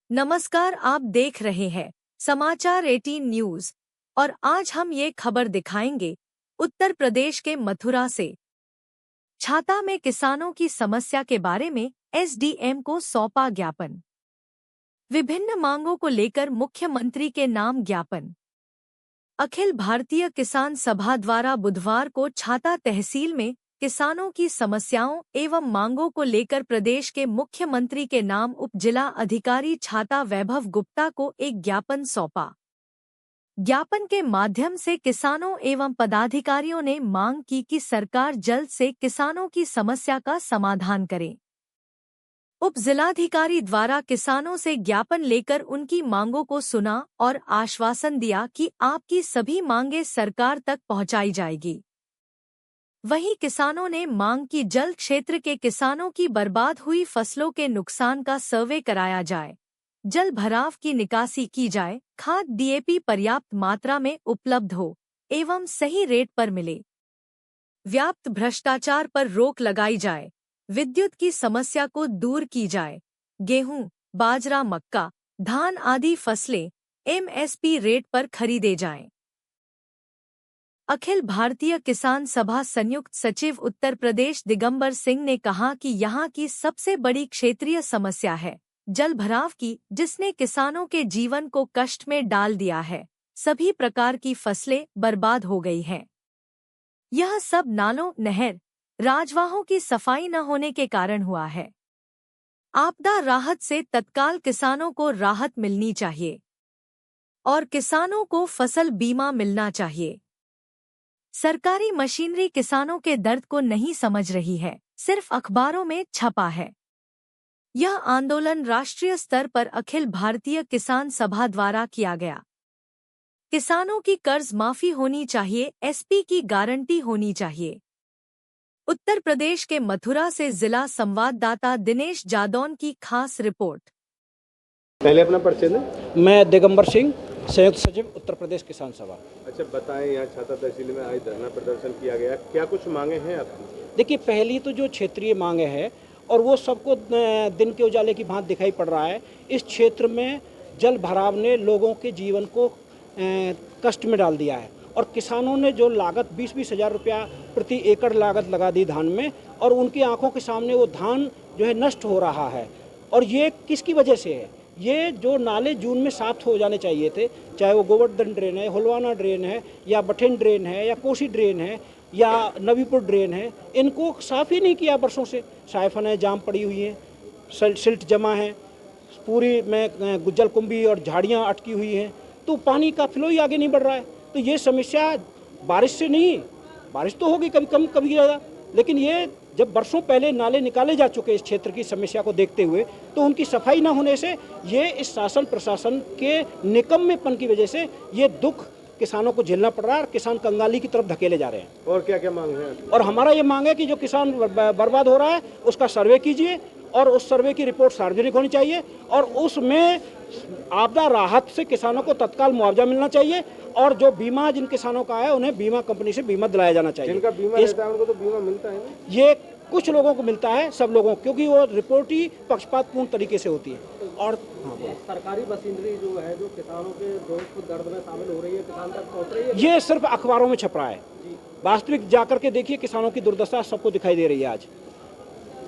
नमस्कार, आप देख रहे हैं समाचार 18 न्यूज और आज हम ये खबर दिखाएंगे उत्तर प्रदेश के मथुरा से। छाता में किसानों की समस्या के बारे में एसडीएम को सौंपा ज्ञापन। विभिन्न मांगों को लेकर मुख्यमंत्री के नाम ज्ञापन। अखिल भारतीय किसान सभा द्वारा बुधवार को छाता तहसील में किसानों की समस्याओं एवं मांगों को लेकर प्रदेश के मुख्यमंत्री के नाम उप जिला अधिकारी छाता वैभव गुप्ता को एक ज्ञापन सौंपा। ज्ञापन के माध्यम से किसानों एवं पदाधिकारियों ने मांग की कि सरकार जल्द से किसानों की समस्या का समाधान करे। उप जिलाधिकारी द्वारा किसानों से ज्ञापन लेकर उनकी मांगों को सुना और आश्वासन दिया कि आपकी सभी मांगें सरकार तक पहुंचाई जाएगी। वहीं किसानों ने मांग की जल क्षेत्र के किसानों की बर्बाद हुई फसलों के नुकसान का सर्वे कराया जाए, जल भराव की निकासी की जाए, खाद डीएपी पर्याप्त मात्रा में उपलब्ध हो एवं सही रेट पर मिले, व्याप्त भ्रष्टाचार पर रोक लगाई जाए, विद्युत की समस्या को दूर की जाए, गेहूं, बाजरा, मक्का, धान आदि फसलें एमएसपी रेट पर खरीदे जाएं। अखिल भारतीय किसान सभा संयुक्त सचिव उत्तर प्रदेश दिगंबर सिंह ने कहा कि यहां की सबसे बड़ी क्षेत्रीय समस्या है जल भराव की, जिसने किसानों के जीवन को कष्ट में डाल दिया है। सभी प्रकार की फसलें बर्बाद हो गई हैं। यह सब नालों, नहर, राजवाहों की सफाई न होने के कारण हुआ है। आपदा राहत से तत्काल किसानों को राहत मिलनी चाहिए और किसानों को फसल बीमा मिलना चाहिए। सरकारी मशीनरी किसानों के दर्द को नहीं समझ रही है, सिर्फ अखबारों में छपा है। यह आंदोलन राष्ट्रीय स्तर पर अखिल भारतीय किसान सभा द्वारा किया गया। किसानों की कर्ज माफी होनी चाहिए, एसपी की गारंटी होनी चाहिए। उत्तर प्रदेश के मथुरा से जिला संवाददाता दिनेश जादौन की खास रिपोर्ट। पहले अपना परिचय दें। मैं दिगंबर सिंह, संयुक्त सचिव उत्तर प्रदेश किसान सभा। अच्छा बताएं, यहाँ छाता तहसील में आज धरना प्रदर्शन किया गया, क्या कुछ मांगे हैं आपकी? देखिए, पहली तो जो क्षेत्रीय मांगे हैं और वो सबको दिन के उजाले की भांति दिखाई पड़ रहा है। इस क्षेत्र में जल भराव ने लोगों के जीवन को कष्ट में डाल दिया है और किसानों ने जो लागत 20-20 हज़ार रुपया प्रति एकड़ लागत लगा दी धान में, और उनकी आंखों के सामने वो धान जो है नष्ट हो रहा है। और ये किसकी वजह से है? ये जो नाले जून में साफ हो जाने चाहिए थे, चाहे वो गोवर्धन ड्रेन है, हुलवाना ड्रेन है, या बठेन ड्रेन है, या कोसी ड्रेन है, या नवीपुर ड्रेन है, इनको साफ ही नहीं किया वर्षों से। साइफनें जाम पड़ी हुई हैं, सिल्ट जमा है, पूरी में गुज्जल कुंभी और झाड़ियाँ अटकी हुई हैं, तो पानी का फ्लो ही आगे नहीं बढ़ रहा है। तो ये समस्या बारिश से नहीं, बारिश तो होगी कभी कम कभी ज़्यादा, लेकिन ये जब वर्षों पहले नाले निकाले जा चुके इस क्षेत्र की समस्या को देखते हुए, तो उनकी सफाई न होने से ये इस शासन प्रशासन के निकम्मेपन की वजह से ये दुख किसानों को झेलना पड़ रहा है और किसान कंगाली की तरफ धकेले जा रहे हैं। और क्या क्या मांग है? और हमारा ये मांग है कि जो किसान बर्बाद हो रहा है उसका सर्वे कीजिए और उस सर्वे की रिपोर्ट सार्वजनिक होनी चाहिए और उसमें आपदा राहत से किसानों को तत्काल मुआवजा मिलना चाहिए और जो बीमा जिन किसानों का है उन्हें बीमा कंपनी से बीमा दिलाया जाना चाहिए। जिनका बीमा रहता है उनको तो बीमा मिलता है ना? ये कुछ लोगों को मिलता है, सब लोगों को, क्योंकि वो रिपोर्ट ही पक्षपातपूर्ण तरीके से होती है। और सरकारी मशीनरी जो है जो किसानों के दुख दर्द में शामिल हो रही है, किसान तक पहुंच रही है, ये सिर्फ अखबारों में छप रहा है। वास्तविक जाकर के देखिए, किसानों की दुर्दशा सबको दिखाई दे रही है आज।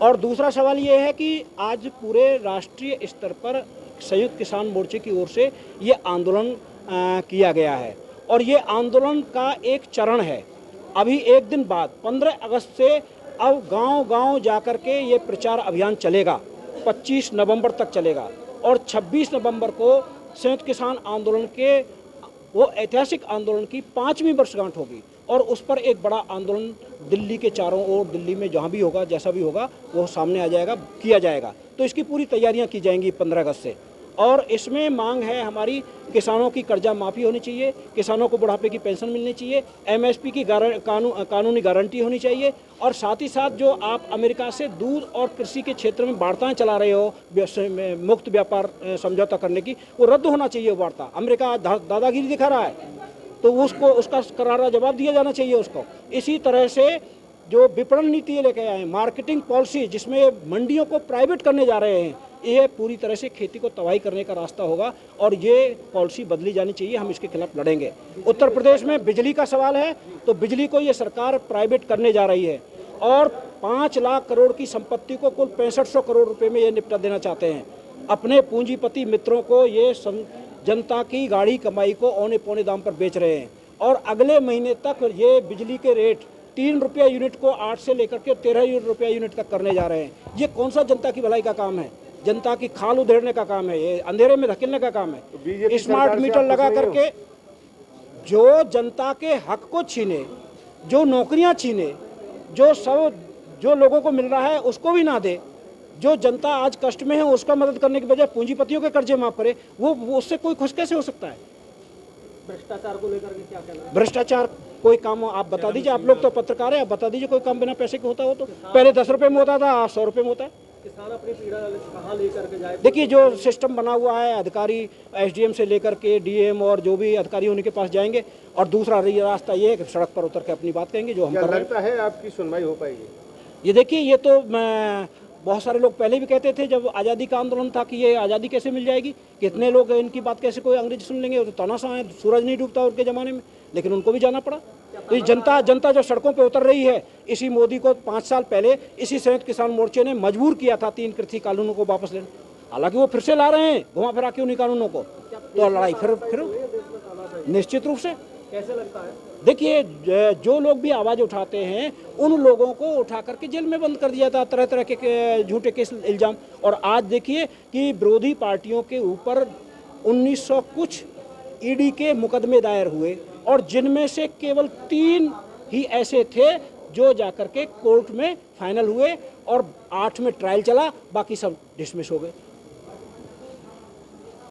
और दूसरा सवाल ये है कि आज पूरे राष्ट्रीय स्तर पर संयुक्त किसान मोर्चे की ओर से ये आंदोलन किया गया है और ये आंदोलन का एक चरण है। अभी एक दिन बाद 15 अगस्त से अब गांव-गांव जाकर के ये प्रचार अभियान चलेगा, 25 नवंबर तक चलेगा और 26 नवंबर को संयुक्त किसान आंदोलन के वो ऐतिहासिक आंदोलन की 5वीं वर्षगांठ होगी और उस पर एक बड़ा आंदोलन दिल्ली के चारों ओर, दिल्ली में जहाँ भी होगा, जैसा भी होगा, वो सामने आ जाएगा, किया जाएगा। तो इसकी पूरी तैयारियां की जाएंगी 15 अगस्त से। और इसमें मांग है हमारी, किसानों की कर्जा माफ़ी होनी चाहिए, किसानों को बुढ़ापे की पेंशन मिलनी चाहिए, एमएसपी की कानूनी गारंटी होनी चाहिए और साथ ही साथ जो आप अमेरिका से दूध और कृषि के क्षेत्र में वार्ताएं चला रहे हो मुक्त व्यापार समझौता करने की, वो रद्द होना चाहिए। वो वार्ता अमेरिका दादागिरी दिखा रहा है, तो उसका करारा जवाब दिया जाना चाहिए उसको। इसी तरह से जो विपणन नीति ये लेके आए हैं, मार्केटिंग पॉलिसी जिसमें मंडियों को प्राइवेट करने जा रहे हैं, ये पूरी तरह से खेती को तबाही करने का रास्ता होगा और ये पॉलिसी बदली जानी चाहिए। हम इसके खिलाफ लड़ेंगे। उत्तर प्रदेश में बिजली का सवाल है तो बिजली को ये सरकार प्राइवेट करने जा रही है और 5 लाख करोड़ की संपत्ति को कुल 6500 करोड़ रुपए में ये निपटा देना चाहते हैं। अपने पूंजीपति मित्रों को ये जनता की गाड़ी कमाई को औने पौने दाम पर बेच रहे हैं और अगले महीने तक ये बिजली के रेट 3 रुपया यूनिट को 8 से लेकर के 13 रुपया यूनिट तक करने जा रहे हैं। ये कौन सा जनता की भलाई का काम है? जनता की खाल उधेड़ने का काम है, ये अंधेरे में धकेलने का काम है। स्मार्ट मीटर लगा करके जो जनता के हक को छीने, जो नौकरियां छीने, जो लोगों को मिल रहा है उसको भी ना दे, जो जनता आज कष्ट में है उसका मदद करने के बजाय पूंजीपतियों के कर्जे माफ करे, वो उससे कोई खुश कैसे हो सकता है? भ्रष्टाचार को लेकर के क्या कहना है? भ्रष्टाचार कोई काम आप बता दीजिए, आप लोग तो पत्रकार है, आप बता दीजिए कोई काम बिना पैसे के होता हो तो? पहले 10 रुपए में होता था, आज 100 रुपए में होता है। किसान अपनी पीड़ा कहाँ लेकर के जाए? देखिए जो सिस्टम बना हुआ है, अधिकारी एसडीएम से लेकर के डीएम और जो भी अधिकारी उनके पास जाएंगे और दूसरा रास्ता ये है कि सड़क पर उतर के अपनी बात कहेंगे जो हम कर रहे हैं। लगता है आपकी सुनवाई हो पाएगी? ये देखिए, ये तो बहुत सारे लोग पहले भी कहते थे जब आज़ादी का आंदोलन था कि ये आज़ादी कैसे मिल जाएगी, कितने लोग इनकी बात कैसे कोई अंग्रेज सुन लेंगे, वो तो तानाशाह है, सूरज नहीं डूबता उनके ज़माने में, लेकिन उनको भी जाना पड़ा। तो ये जनता जो सड़कों पे उतर रही है, इसी मोदी को 5 साल पहले इसी संयुक्त किसान मोर्चे ने मजबूर किया था 3 कृषि कानूनों को वापस लेने। हालांकि वो फिर से ला रहे हैं घुमा फिरा के उन्हीं कानूनों को, तो लड़ाई फिर निश्चित रूप से। कैसे लगता है? देखिए जो लोग भी आवाज़ उठाते हैं उन लोगों को उठा करके जेल में बंद कर दिया था, तरह तरह के झूठे केस इल्ज़ाम। और आज देखिए कि विरोधी पार्टियों के ऊपर 1900 कुछ ईडी के मुकदमे दायर हुए और जिनमें से केवल 3 ही ऐसे थे जो जाकर के कोर्ट में फाइनल हुए और 8 में ट्रायल चला, बाकी सब डिसमिस हो गए।